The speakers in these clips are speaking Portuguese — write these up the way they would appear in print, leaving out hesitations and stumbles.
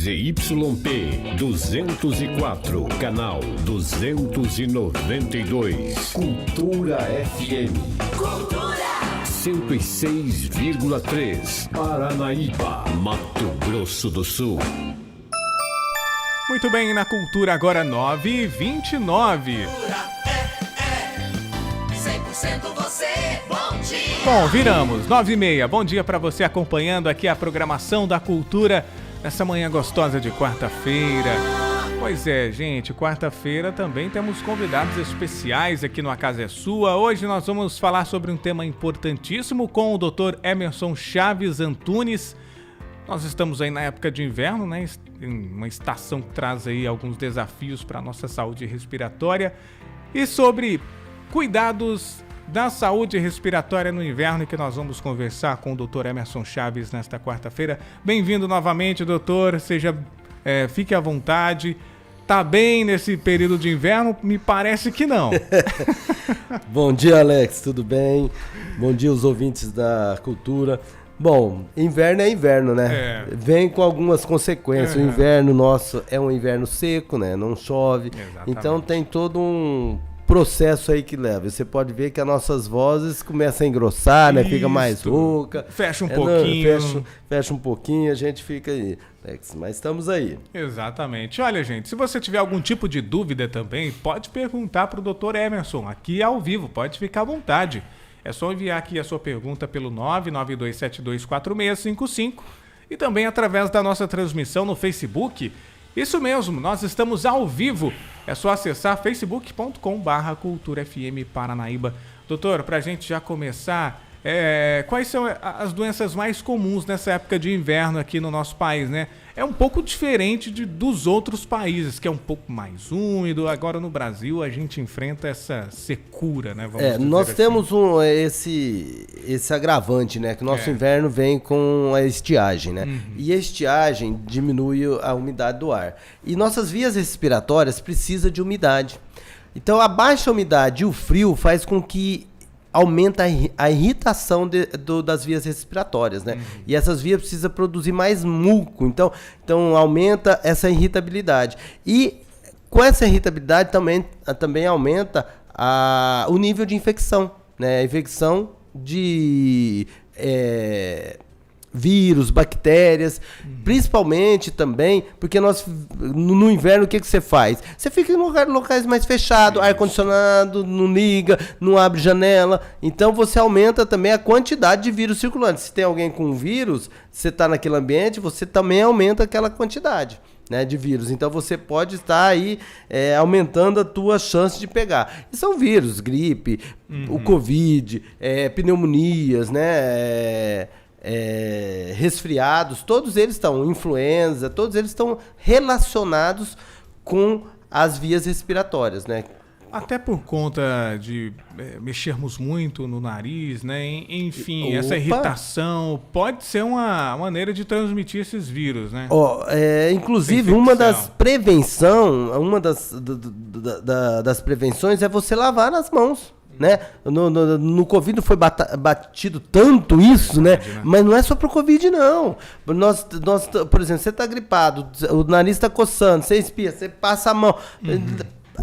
ZYP 204, canal 292. Cultura FM. Cultura 106,3. Paranaíba, Mato Grosso do Sul. Muito bem, na Cultura agora 9h29. 100% você, bom dia! Bom, viramos, 9h30. Bom dia para você acompanhando aqui a programação da Cultura nessa manhã gostosa de quarta-feira. Pois é, gente, quarta-feira também temos convidados especiais aqui no A Casa é Sua. Hoje nós vamos falar sobre um tema importantíssimo com o Dr. Emerson Chaves Antunes. Nós estamos aí na época de inverno, né? Uma estação que traz aí alguns desafios para a nossa saúde respiratória. E sobre cuidados da saúde respiratória no inverno, que nós vamos conversar com o Dr. Emerson Chaves nesta quarta-feira. Bem-vindo novamente, doutor. Fique à vontade. Tá bem nesse período de inverno? Me parece que não. Bom dia, Alex. Tudo bem? Bom dia, os ouvintes da Cultura. Bom, inverno é inverno, né? Vem com algumas consequências. O inverno nosso é um inverno seco, né? Não chove. Exatamente. Então tem todo um processo aí que leva. Você pode ver que as nossas vozes começam a engrossar, né? Fica mais rouca. Fecha um pouquinho. Fecha um pouquinho, a gente fica aí. Mas estamos aí. Exatamente. Olha, gente, se você tiver algum tipo de dúvida também, pode perguntar para o Dr. Emerson, aqui ao vivo, pode ficar à vontade. É só enviar aqui a sua pergunta pelo 992724655 e também através da nossa transmissão no Facebook. Isso mesmo, nós estamos ao vivo. É só acessar facebook.com/Cultura FM Paranaíba. Doutor, para a gente já começar, quais são as doenças mais comuns nessa época de inverno aqui no nosso país, né? É um pouco diferente dos outros países, que é um pouco mais úmido. Agora no Brasil a gente enfrenta essa secura, né? Nós temos esse agravante, né? Que o nosso inverno vem com a estiagem, né? Uhum. E a estiagem diminui a umidade do ar. E nossas vias respiratórias precisam de umidade. Então a baixa umidade e o frio faz com que aumenta a irritação das vias respiratórias, né? Uhum. E essas vias precisam produzir mais muco, então aumenta essa irritabilidade. E com essa irritabilidade também aumenta o nível de infecção, né? A infecção de vírus, bactérias, principalmente também, porque no inverno o que você faz? Você fica em locais mais fechados, ar-condicionado, não liga, não abre janela, então você aumenta também a quantidade de vírus circulantes. Se tem alguém com vírus, você está naquele ambiente, você também aumenta aquela quantidade, né, de vírus. Então você pode estar aí aumentando a tua chance de pegar. E são vírus, gripe, o Covid, pneumonias, né, resfriados, todos eles estão, influenza, todos eles estão relacionados com as vias respiratórias, né? Até por conta de mexermos muito no nariz, né? Enfim, essa irritação pode ser uma maneira de transmitir esses vírus, né? Inclusive, uma das prevenções é você lavar as mãos. Né? No Covid não foi batido tanto isso, né? Mas não é só pro Covid, não. Por exemplo, você está gripado, o nariz está coçando, você espirra, você passa a mão,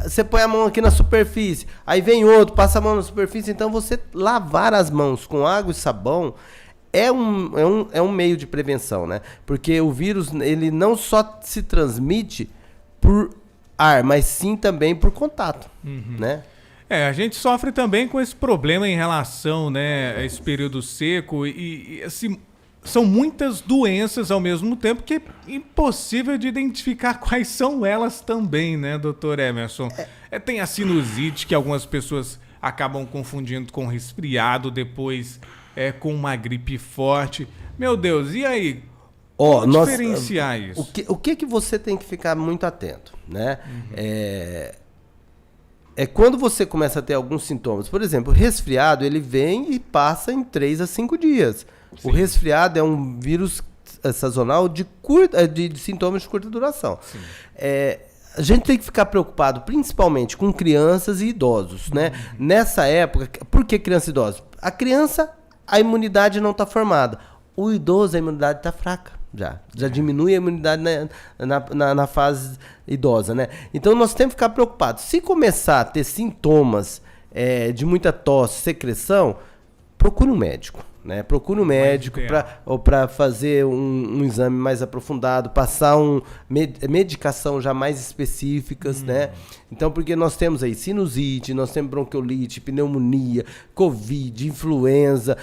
você põe a mão aqui na superfície, aí vem outro, passa a mão na superfície. Então você lavar as mãos com água e sabão é um meio de prevenção, né? Porque o vírus, ele não só se transmite por ar, mas sim também por contato, né? A gente sofre também com esse problema em relação, né, a esse período seco e assim, são muitas doenças ao mesmo tempo que é impossível de identificar quais são elas também, né, doutor Emerson? Tem a sinusite, que algumas pessoas acabam confundindo com resfriado, depois com uma gripe forte. Meu Deus, e aí? Como diferenciar isso? O que você tem que ficar muito atento, né? Quando você começa a ter alguns sintomas. Por exemplo, o resfriado, ele vem e passa em 3 a 5 dias. Sim. O resfriado é um vírus sazonal de sintomas de curta duração. A gente tem que ficar preocupado principalmente com crianças e idosos, né? Nessa época, por que criança e idosos? A criança, a imunidade não está formada. O idoso, a imunidade está fraca. Já diminui a imunidade na fase idosa, né? Então nós temos que ficar preocupados. Se começar a ter sintomas de muita tosse, secreção, procure um médico. Né? Procure um médico para fazer um exame mais aprofundado, passar medicação já mais específicas, né? Então, porque nós temos aí sinusite, nós temos bronquiolite, pneumonia, covid, influenza,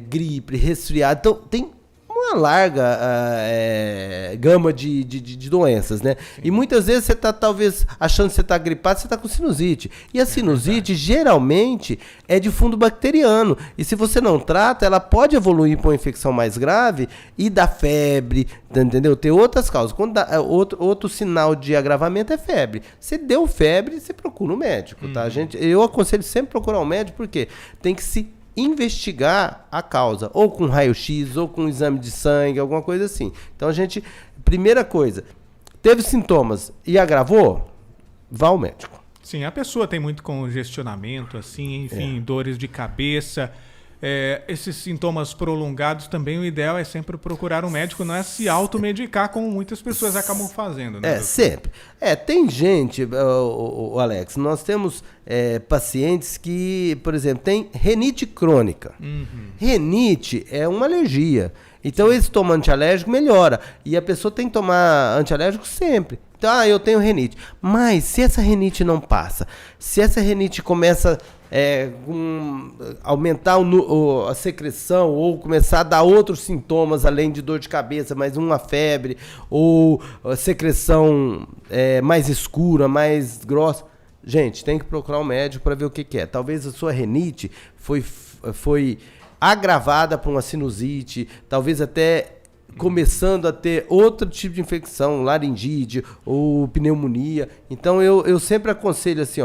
gripe, resfriado. Então, tem uma larga gama de doenças, né? Sim. E muitas vezes você está talvez achando que você está gripado, você está com sinusite. E a sinusite geralmente é de fundo bacteriano. E se você não trata, ela pode evoluir para uma infecção mais grave e dar febre, entendeu? Ter outras causas. Quando dá, outro sinal de agravamento é febre. Se deu febre, você procura um médico, tá, gente? Eu aconselho sempre procurar um médico, porque tem que se investigar a causa, ou com raio-x, ou com exame de sangue, alguma coisa assim. Então primeira coisa, teve sintomas e agravou, vá ao médico. Sim, a pessoa tem muito congestionamento, assim, enfim, dores de cabeça, esses sintomas prolongados também, o ideal é sempre procurar um médico, não é se automedicar, como muitas pessoas acabam fazendo, né? Sempre. Tem gente, Alex, nós temos pacientes que, por exemplo, tem rinite crônica. Rinite é uma alergia. Então, eles tomam antialérgico, melhora. E a pessoa tem que tomar antialérgico sempre. Então, eu tenho rinite. Mas, se essa rinite não passa, se essa rinite começa aumentar a secreção ou começar a dar outros sintomas além de dor de cabeça, mais uma febre ou a secreção mais escura, mais grossa, gente, tem que procurar um médico para ver o que é. Talvez a sua rinite foi agravada por uma sinusite, talvez até começando a ter outro tipo de infecção, laringite ou pneumonia. Então eu sempre aconselho assim,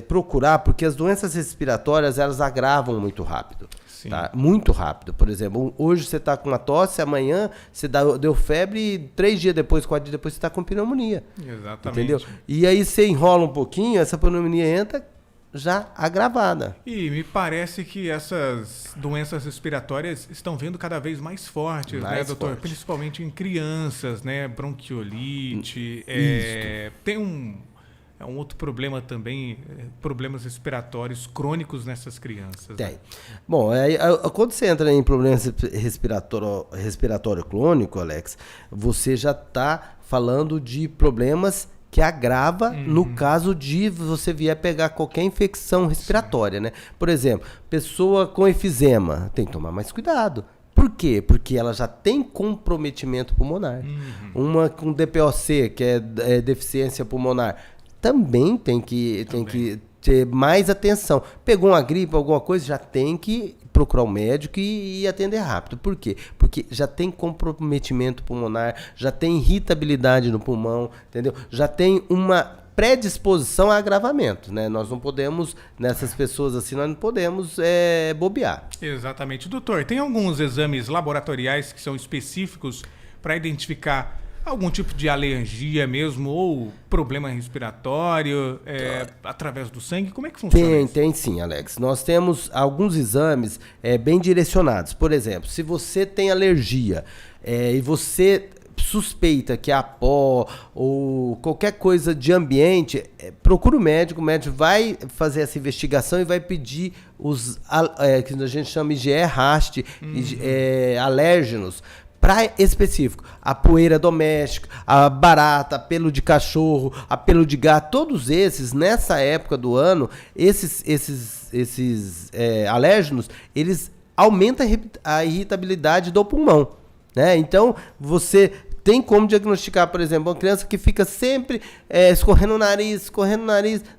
procurar, porque as doenças respiratórias elas agravam muito rápido. Tá? Muito rápido. Por exemplo, hoje você está com uma tosse, amanhã você deu febre e 3 dias depois, 4 dias depois você está com pneumonia. Exatamente. Entendeu? E aí você enrola um pouquinho, essa pneumonia entra já agravada. E me parece que essas doenças respiratórias estão vindo cada vez mais fortes, né, doutor? Principalmente em crianças, né? Bronquiolite. Tem um outro problema também, problemas respiratórios crônicos nessas crianças. Tem. Né? Bom, quando você entra em problema respiratório crônico, Alex, você já está falando de problemas que agrava no caso de você vier pegar qualquer infecção respiratória, né? Por exemplo, pessoa com efizema, tem que tomar mais cuidado. Por quê? Porque ela já tem comprometimento pulmonar. Uma com DPOC, que é deficiência pulmonar, também tem que ter mais atenção. Pegou uma gripe, alguma coisa, já tem que procurar um médico e atender rápido. Por quê? Porque já tem comprometimento pulmonar, já tem irritabilidade no pulmão, entendeu? Já tem uma predisposição a agravamento, né? Nós não podemos, nessas pessoas assim, nós não podemos bobear. Exatamente. Doutor, tem alguns exames laboratoriais que são específicos para identificar algum tipo de alergia mesmo ou problema respiratório através do sangue? Como é que funciona isso? Tem sim, Alex. Nós temos alguns exames bem direcionados. Por exemplo, se você tem alergia e você suspeita que há pó ou qualquer coisa de ambiente, procura o médico vai fazer essa investigação e vai pedir os que a gente chama IgE, RAST, alérgenos, para específico, a poeira doméstica, a barata, pelo de cachorro, a pelo de gato, todos esses, nessa época do ano, esses alérgenos, eles aumentam a irritabilidade do pulmão, né? Então, você tem como diagnosticar, por exemplo, uma criança que fica sempre escorrendo o nariz,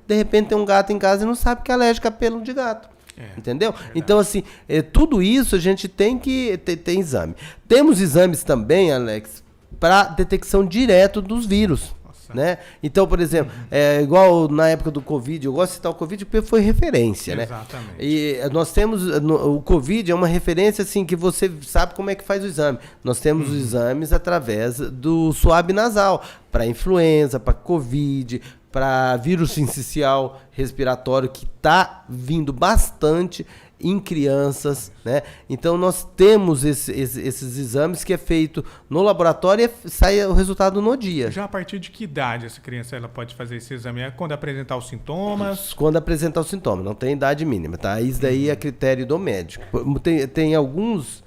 de repente tem um gato em casa e não sabe que é alérgica a pelo de gato. Entendeu? Então, assim, tudo isso a gente tem que ter exame. Temos exames também, Alex, para detecção direto dos vírus. Né? Então, por exemplo, igual na época do Covid, eu gosto de citar o Covid porque foi referência, né? Exatamente. E nós temos, o Covid é uma referência assim que você sabe como é que faz o exame. Nós temos os exames através do suave nasal, para influenza, para Covid, para vírus sincicial respiratório, que está vindo bastante, em crianças, né? Então nós temos esses exames que é feito no laboratório e sai o resultado no dia. Já a partir de que idade essa criança ela pode fazer esse exame? É quando apresentar os sintomas? Quando apresentar os sintomas, não tem idade mínima, tá? Isso daí é critério do médico. Tem alguns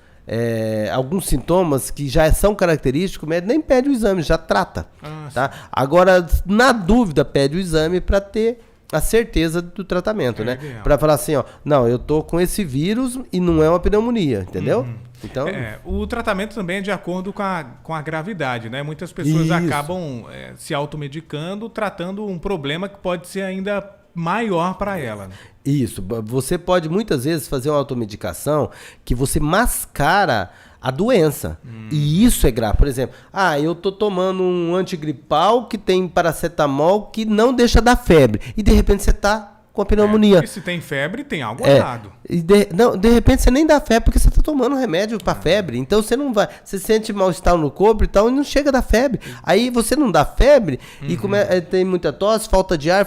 sintomas que já são característicos, o médico nem pede o exame, já trata, tá? Agora, na dúvida, pede o exame para ter a certeza do tratamento, né? Para falar assim, ó, não, eu tô com esse vírus e não é uma pneumonia, entendeu? Então, o tratamento também é de acordo com a gravidade, né? Muitas pessoas acabam se automedicando, tratando um problema que pode ser ainda maior para ela. Né? Isso, você pode muitas vezes fazer uma automedicação que você mascara a doença. E isso é grave. Por exemplo, eu tô tomando um antigripal que tem paracetamol que não deixa dar febre. E de repente você tá com a pneumonia. E se tem febre, tem algo errado. E de repente você nem dá febre porque você tá tomando remédio para febre. Então você não vai. Você sente mal-estar no corpo e tal, e não chega da febre. Aí você não dá febre e tem muita tosse, falta de ar,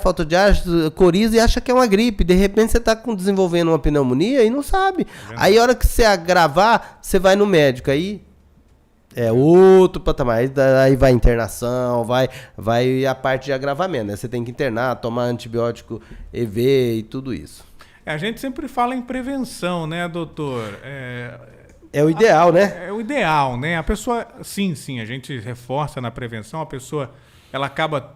coriza e acha que é uma gripe. De repente você tá desenvolvendo uma pneumonia e não sabe. Aí a hora que você agravar, você vai no médico. Aí é outro patamar, aí vai internação, vai a parte de agravamento, né? Você tem que internar, tomar antibiótico EV e tudo isso. A gente sempre fala em prevenção, né, doutor? É o ideal, né? É o ideal, né? A pessoa, sim, a gente reforça na prevenção, a pessoa, ela acaba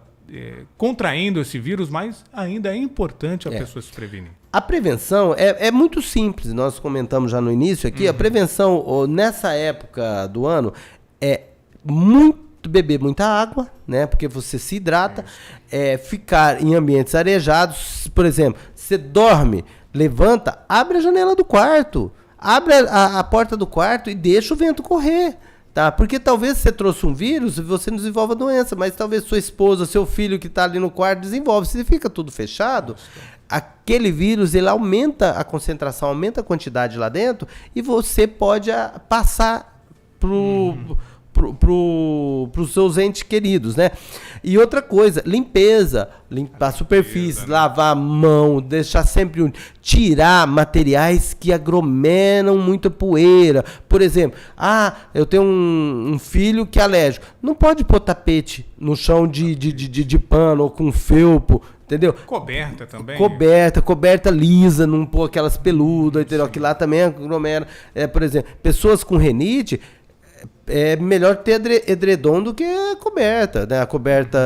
contraindo esse vírus, mas ainda é importante a pessoa se prevenir. A prevenção é muito simples, nós comentamos já no início aqui, a prevenção nessa época do ano é beber muita água, né? Porque você se hidrata, ficar em ambientes arejados, por exemplo, você dorme, levanta, abre a janela do quarto, abre a porta do quarto e deixa o vento correr. Tá? Porque talvez você trouxe um vírus e você não desenvolva a doença, mas talvez sua esposa, seu filho que está ali no quarto desenvolve. Se fica tudo fechado, aquele vírus ele aumenta a concentração, aumenta a quantidade lá dentro e você pode passar pros seus entes queridos, né? E outra coisa, limpar a superfície, lavar a mão, deixar sempre tirar materiais que aglomeram muita poeira. Por exemplo, eu tenho um filho que é alérgico. Não pode pôr tapete no chão de pano ou com felpo, entendeu? Coberta também. Coberta lisa, não pôr aquelas peludas, entendeu? Que lá também aglomera. Por exemplo, pessoas com rinite, é melhor ter edredom do que a coberta, né? A coberta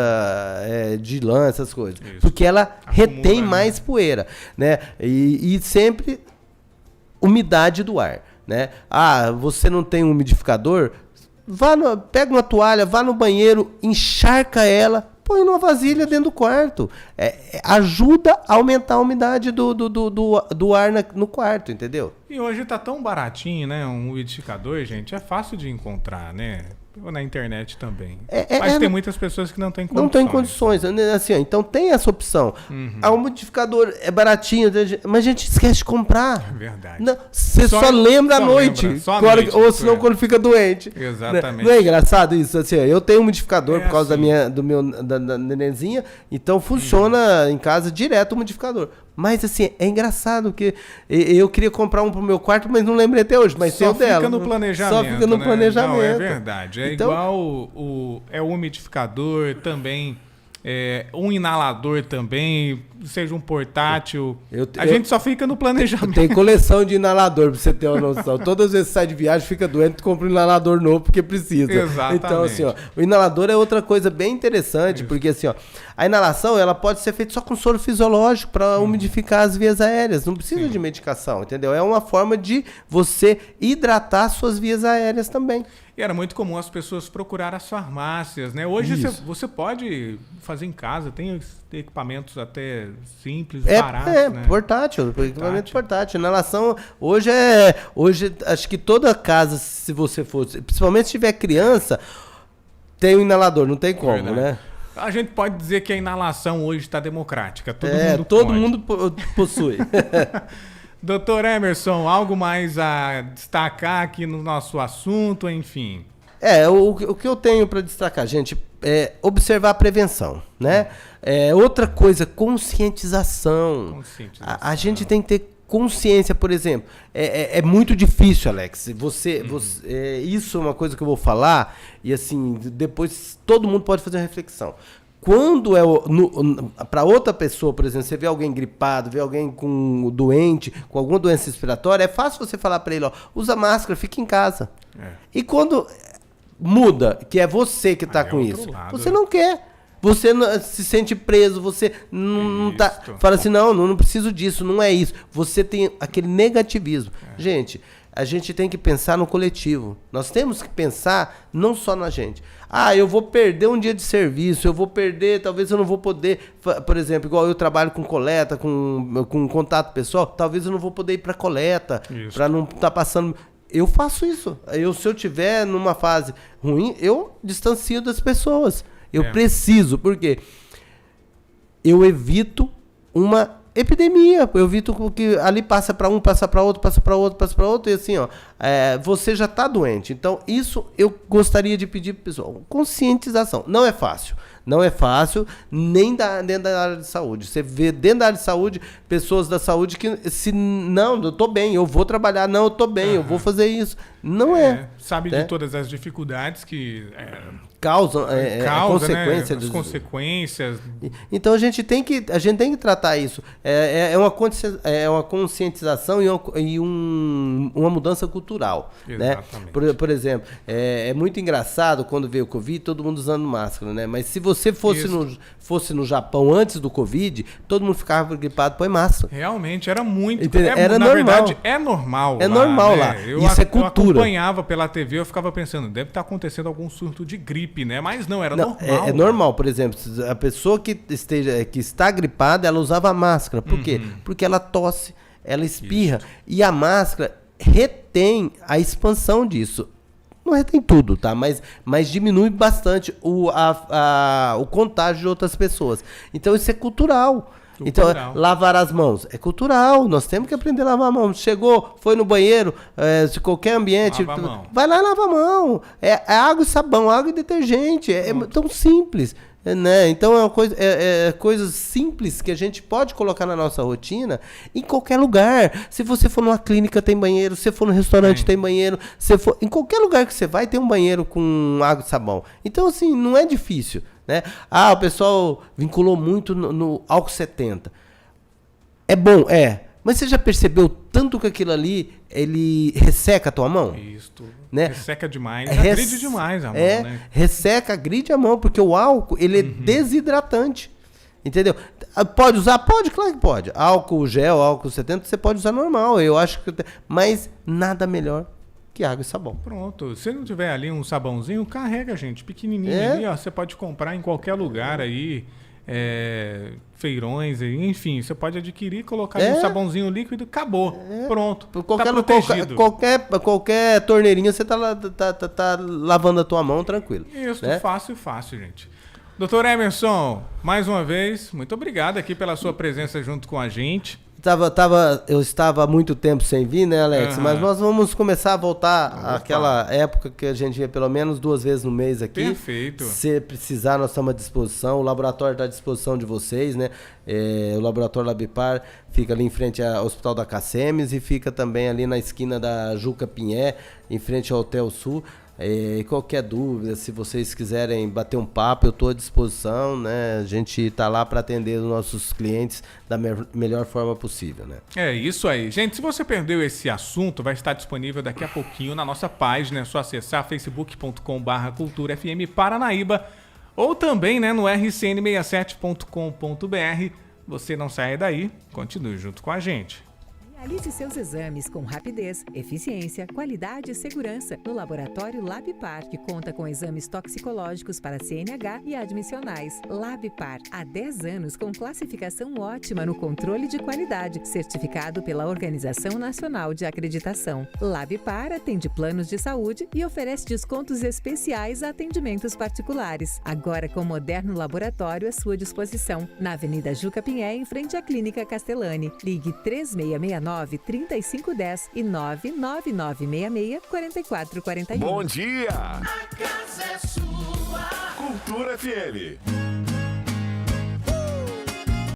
de lã, essas coisas. Isso. Porque ela retém mais poeira, né? E sempre umidade do ar, né? Você não tem um umidificador? Pega uma toalha, vá no banheiro, encharca ela, põe numa vasilha dentro do quarto. Ajuda a aumentar a umidade do ar no quarto, entendeu? E hoje tá tão baratinho, né? Um umidificador, gente, é fácil de encontrar, né? Na internet também. Mas tem muitas pessoas que não têm condições. Não tem condições. Assim, então tem essa opção. O umidificador é baratinho, mas a gente esquece de comprar. É verdade. Você só lembra à noite. Ou senão quando fica doente. Exatamente. Não é engraçado isso? Assim, eu tenho um umidificador por causa da nenenzinha, então funciona em casa direto o umidificador. Mas assim, é engraçado que eu queria comprar um pro meu quarto, mas não lembrei até hoje, mas tem o dela. Só fica no planejamento. Só fica no planejamento. Não, é verdade. Então, igual o umidificador também, um inalador também, seja um portátil. A gente só fica no planejamento. Tem coleção de inalador, pra você ter uma noção. Todas as vezes que sai de viagem, fica doente, compra um inalador novo porque precisa. Exatamente. Então, assim, o inalador é outra coisa bem interessante, porque assim, a inalação, ela pode ser feita só com soro fisiológico para umidificar as vias aéreas. Não precisa de medicação, entendeu? É uma forma de você hidratar suas vias aéreas também. E era muito comum as pessoas procurar as farmácias, né? Hoje você pode fazer em casa, tem equipamentos até simples, baratos, né? Portátil, equipamento portátil. Inalação, hoje acho que toda casa, se você for, principalmente se tiver criança, tem um inalador, não tem como, né? A gente pode dizer que a inalação hoje está democrática, todo mundo possui. Doutor Emerson, algo mais a destacar aqui no nosso assunto, enfim? O que eu tenho para destacar, gente, é observar a prevenção, né? Outra coisa, conscientização. A gente tem que ter consciência, por exemplo. É muito difícil, Alex. Isso é uma coisa que eu vou falar e assim, depois todo mundo pode fazer uma reflexão. Quando para outra pessoa, por exemplo, você vê alguém gripado, vê alguém doente, com alguma doença respiratória, é fácil você falar para ele, ó, usa máscara, fica em casa. E quando muda, que é você que está com isso, você não quer. Você se sente preso, você não tá. Fala assim, não preciso disso, não é isso. Você tem aquele negativismo. Gente, a gente tem que pensar no coletivo. Nós temos que pensar não só na gente. Eu vou perder um dia de serviço, eu vou perder, talvez eu não vou poder, por exemplo, igual eu trabalho com coleta, com contato pessoal, talvez eu não vou poder ir para coleta, para não estar passando. Eu faço isso. Se eu tiver numa fase ruim, eu distancio das pessoas. Eu preciso, porque eu evito uma epidemia, eu evito que ali passa para um, passa para outro, passa para outro, passa para outro, e assim, ó, você já está doente. Então, isso eu gostaria de pedir para o pessoal, conscientização. Não é fácil, nem dentro da área de saúde. Você vê dentro da área de saúde, pessoas da saúde que, eu tô bem, eu vou trabalhar, eu tô bem, eu vou fazer isso. Não é. Sabe de todas as dificuldades que causam consequências, né? As consequências. Então a gente tem que tratar isso. É uma conscientização e uma mudança cultural. Exatamente. Né? Por exemplo, é muito engraçado quando veio o Covid, todo mundo usando máscara, né? Mas se você fosse no Japão antes do Covid, todo mundo ficava gripado, põe máscara. Realmente, era muito. Era na normal. Verdade, é normal. É normal lá. Isso é cultura. Eu acompanhava pela TV, eu ficava pensando, deve estar acontecendo algum surto de gripe, né? Mas não, era normal. É normal, por exemplo, a pessoa que está gripada, ela usava máscara. Por quê? Porque ela tosse, ela espirra. E a máscara retém a expansão disso. Não retém tudo, tá? Mas diminui bastante o contágio de outras pessoas. Então isso é cultural. Então, lavar as mãos é cultural, nós temos que aprender a lavar a mão. Chegou, foi no banheiro, de qualquer ambiente, vai lá e lava a mão. É água e sabão, água e detergente, é tão simples. Né? Então coisas simples que a gente pode colocar na nossa rotina em qualquer lugar. Se você for numa clínica, tem banheiro. Se for no restaurante, tem banheiro. Em qualquer lugar que você vai, tem um banheiro com água e sabão. Então, assim, não é difícil. Né? O pessoal vinculou muito no álcool 70. É bom, mas você já percebeu tanto que aquilo ali, ele resseca a tua mão? Isso, né? Resseca demais, agride demais a mão, né? Resseca, agride a mão, porque o álcool, ele é desidratante. Entendeu? Pode usar? Pode, claro que pode. Álcool gel, álcool 70, você pode usar normal, eu acho que... Mas nada melhor que água e sabão. Pronto. Se não tiver ali um sabãozinho, carrega, gente. Pequenininho ali, ó. Você pode comprar em qualquer lugar aí. Feirões, enfim. Você pode adquirir, colocar um sabãozinho líquido, acabou. Pronto. Tá protegido. Qualquer torneirinha você tá lavando a tua mão tranquilo. Isso, né? Fácil, gente. Doutor Emerson, mais uma vez, muito obrigado aqui pela sua presença junto com a gente. Eu estava há muito tempo sem vir, né, Alex? Mas nós vamos começar a voltar àquela época que a gente ia pelo menos 2 vezes no mês aqui. Perfeito. Se precisar, nós estamos à disposição. O laboratório está à disposição de vocês, né? O laboratório Labipar fica ali em frente ao Hospital da Cacemes e fica também ali na esquina da Juca Pinhé, em frente ao Hotel Sul. Qualquer dúvida, se vocês quiserem bater um papo, eu estou à disposição, né? A gente está lá para atender os nossos clientes da melhor forma possível, né? É isso aí. Gente, se você perdeu esse assunto, vai estar disponível daqui a pouquinho na nossa página. É só acessar facebook.com/Cultura FM Paranaíba ou também, né, no rcn67.com.br. Você não sai daí, continue junto com a gente. Realize seus exames com rapidez, eficiência, qualidade e segurança no Laboratório Labipar, que conta com exames toxicológicos para CNH e admissionais. Labipar, há 10 anos com classificação ótima no controle de qualidade, certificado pela Organização Nacional de Acreditação. Labipar atende planos de saúde e oferece descontos especiais a atendimentos particulares. Agora com moderno laboratório à sua disposição, na Avenida Juca Pinhé, em frente à Clínica Castellani. Ligue 3669-3510 e 99966-4441. Bom dia! A casa é sua. Cultura FM.